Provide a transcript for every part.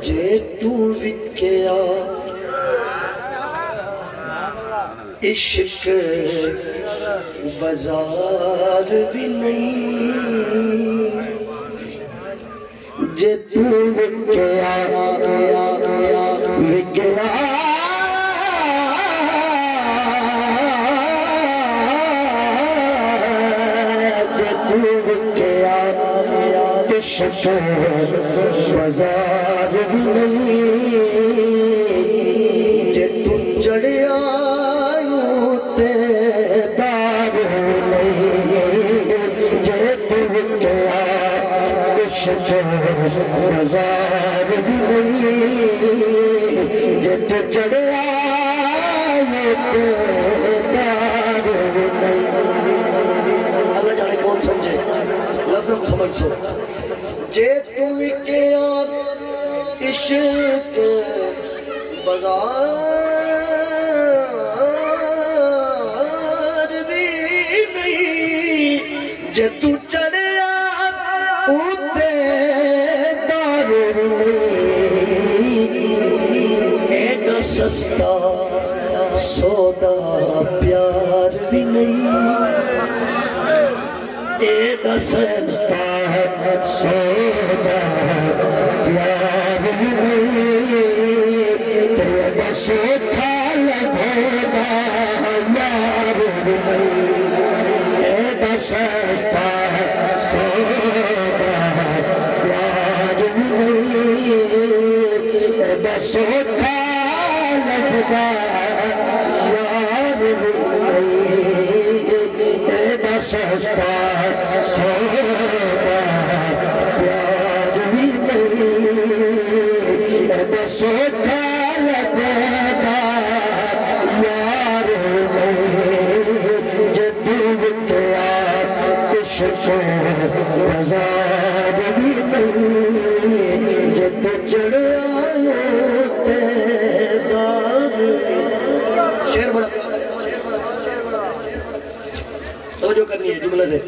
جے تو وکیا عشق بازار بھی نہیں جے تو وکیا عشق بازار بھی نہیں جے تو چڑھیا تے دار نہیں جے تو وکیا عشق بازار بھی نہیں جے تو چڑھیا تے دار بھی نہیں اللہ جانے کون سمجھے لفظم سمجھ سو جے تو وکیا عشق بازار بھی نہیں جے تو چڑھیا اتے دار نہیں ایڈا سستا سودا پیار بھی نہیں ایڈا سستا سودا پیار بھی نہیں تیرا سوکھا لگونا یار بھی نہیں ایڈا سستا سودا پیار بھی نہیں ایڈا سوکھا لگونا یار بھی نہیں ایڈا سستا سودا پیار بھی نہیں ایڈا سوکھا لگونا یار نہیں جے تو وکیا عشق بازار بھی نہیں جے تو چڑھیا تے دار شعر بڑا توجہ کرنی ہے جملہ دے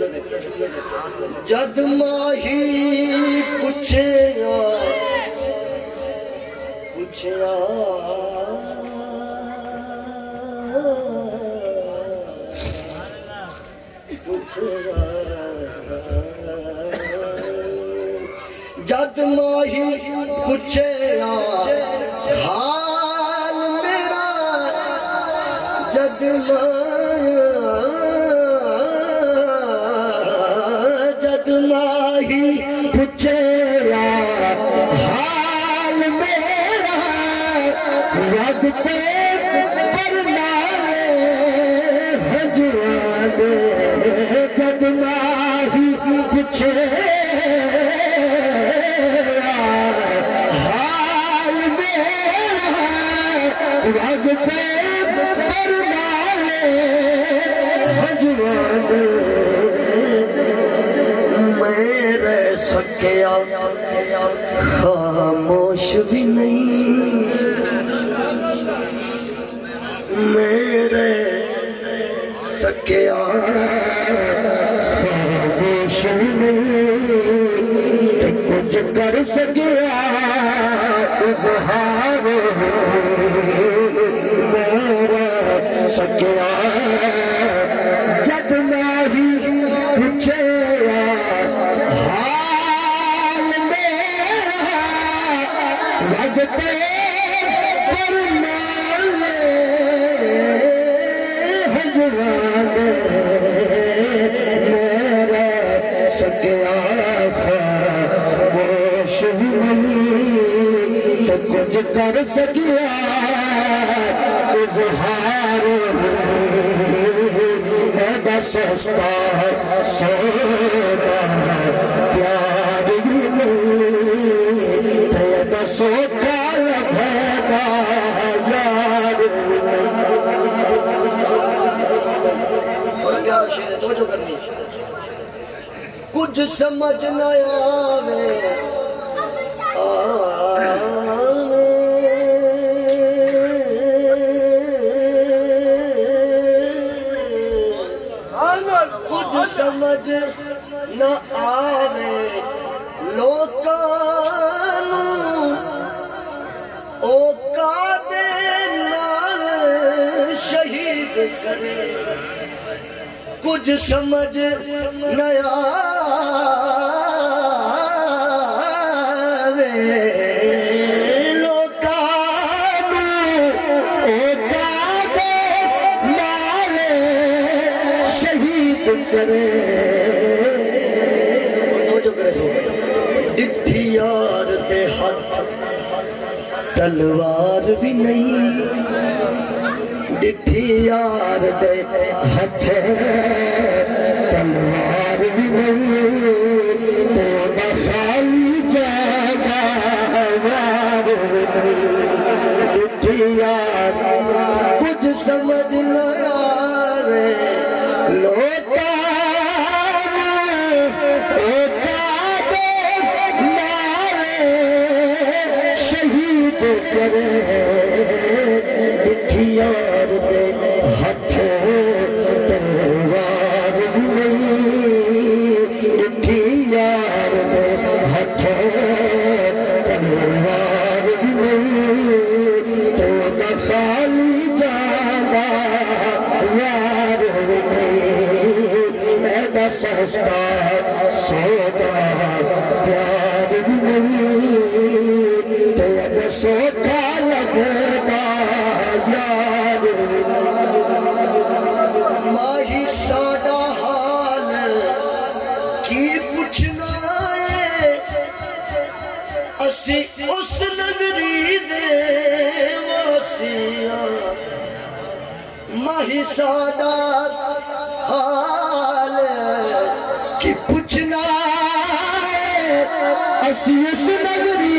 جد ماہی پوچھیا جد ماہی پوچھیا حال میرا جد ماہی پوچھیا حال میرا رب پہ پرنائے ہجران جد ماہی پوچھیا حال میرا رب پہ پرنائے ہجران سکیا خاموش بھی نہیں میرے سکیا خاموش بھی نہیں کچھ کر سکیا اظہار میرے سکیا جد ماہی پوچھیا لگتے پرنائے ہجران میرا سکیا خاموش بھی نہیں تو کچھ کر سکیا اظہار ایڈا سستا سودا پیار بھی نہیں ایڈا سوکھا لگونا یار بڑا پیارا شعر ہے توجہ کرنی کچھ سمجھ نہ آوے کچھ سمجھ نہ آوے لوکاں کچھ سمجھ نہ ڈٹھی یار دے ہاتھ تلوار بھی نہیں ڈٹھی یار دے ہاتھ تلوار بھی نہیں تو بخالی جاگا وار ڈٹھی یار کچھ سمجھ نہ آرے لوٹا ڈٹھی یار دے ہاتھ تلوار بھی نہیں ڈٹھی یار دے ہاتھ تلوار بھی نہیں تو نہ خالی جانا یار بھی نہیں ایسا سستا سودا پیار بھی نہیں سوکھا لگنا یار ماہی ساڈا حال کی پوچھنا ہے اسی اس نگری دے واسیاں ماہی ساڈا حال کی پوچھنا ہے اسی اس نگری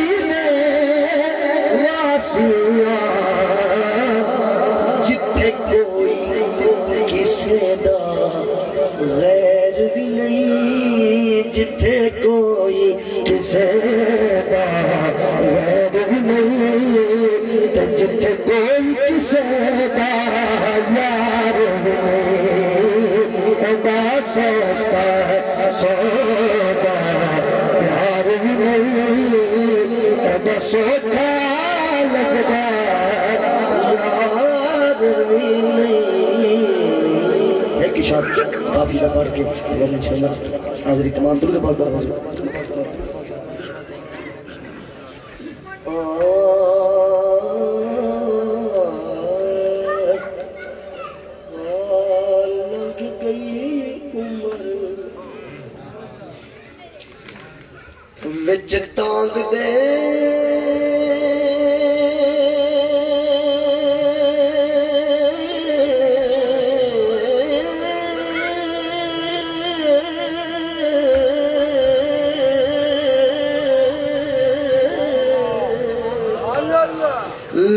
جتھے کوئی کسے دا غیر بھی نہیں جتھے کوئی کسے دا غیر بھی نہیں تو جتھے کوئی کسے دا یار بھی نہیں ایڈا سستا سودا پیار بھی نہیں ایڈا سوکھا لگدا یار بھی نہیں ایک اشار کافی کا پڑھ کے انشاءاللہ حاضری تمام درود پاک بابا لگ گئی عمر وچ تانگ دے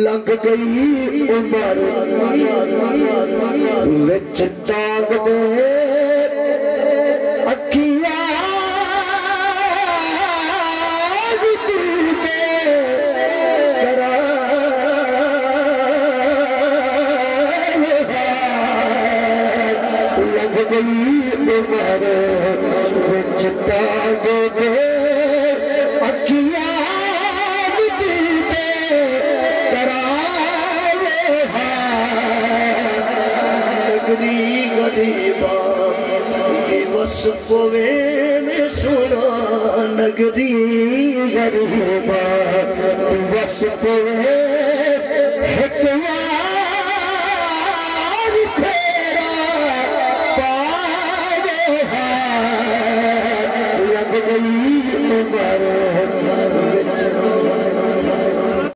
لگ گئی عمر وچ تانگ دے اکھیاں لگ گئی عمر وچ تانگ دے اکھیاں غریبا وصف میں سنا نگری غریبا وصف